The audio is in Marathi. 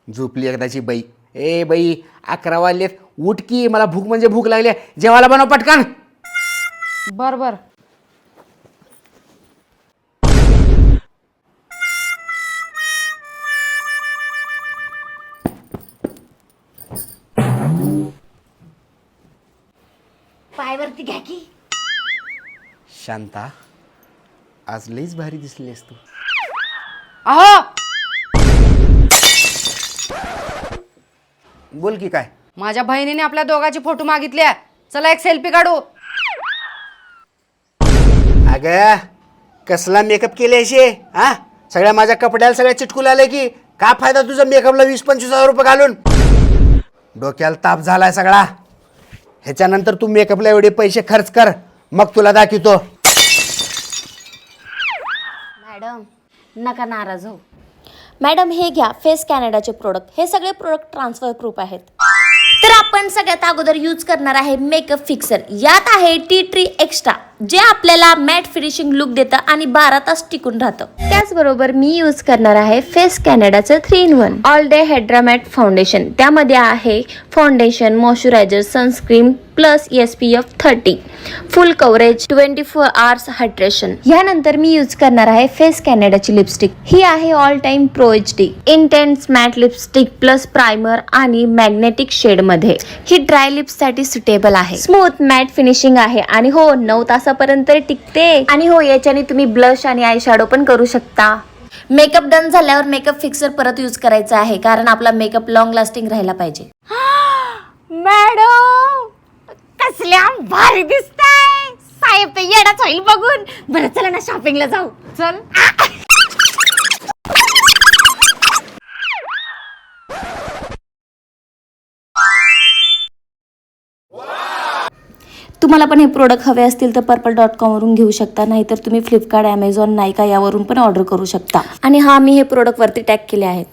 झोपली एकदाची बाई. ए बाई 11 वाजलेत, उठ की, मला भूक म्हणजे भूक लागली. जेवायला बनव पटकन. बर बर. पायवरती घ्या की. शांता, आज लईच भारी दिसलीस तू. अहो, बोल की काय. माझ्या बहिणीने आपल्या दोघांची फोटो मागितले. चला एक सेल्फी काढू. अगं कसला मेकअप केले असे? हा, सगळ्या माझ्या कपड्याला सगळ्या चिटकून आले की का फायदा तुझा मेकअपला 20-25 हजार रुपये घालून. डोक्याला ताप झालाय सगळा. ह्याच्यानंतर तू मेकअपला एवढे पैसे खर्च कर, मग तुला दाखवतो. मॅडम नका नाराज हो. मॅडम हे घ्या फेस कॅनडाचे प्रोडक्ट. हे सगळे प्रोडक्ट ट्रान्सफर प्रूफ आहेत. तर आपण सगळ्यात अगोदर यूज करणार आहे मेकअप फिक्सर. यात आहे टी ट्री एक्स्ट्रा, जे आपल्याला मॅट फिनिशिंग लुक देतं आणि 12 तास टिकून राहतं. त्याचबरोबर मी यूज करणार आहे फेस कॅनडाचं 3-in-1 all day hydra matte foundation. त्यामध्ये आहे foundation, moisturiser, sunscreen plus SPF 30, full coverage, 24 hours hydration. यानंतर मी यूज करणार आहे फेस कॅनडाची लिपस्टिक. ही आहे all time pro HD intense matte lipstick plus primer आणि मॅग्नेटिक शेड मध्ये. ही ड्राय लिप्स साठी सुटेबल आहे. स्मूथ मॅट फिनिशिंग आहे आणि हो 9 तासापर्यंत टिकते. आणि हो याच्याने तुम्ही ब्लश आणि आय शॅडो पण करू शकता. मेकअप डन झाल्यावर मेकअप फिक्सर परत यूज करायचा आहे, कारण आपला मेकअप लॉंग लास्टिंग राहायला पाहिजे. मॅडम कसल्या भारी दिसताय. साहेब तर येडाच होईल बघून. बरं चला ना शॉपिंगला जाऊ. चल. तुम्हाला पण हे प्रोडक्ट हवे असतील तर purple.com वरून घेऊ शकता, नाहीतर तुम्ही फ्लिपकार्ट, ॲमेझॉन, नायका यावरून पण ऑर्डर करू शकता. आणि हा मी हे प्रोडक्ट वरती टॅग केले आहेत.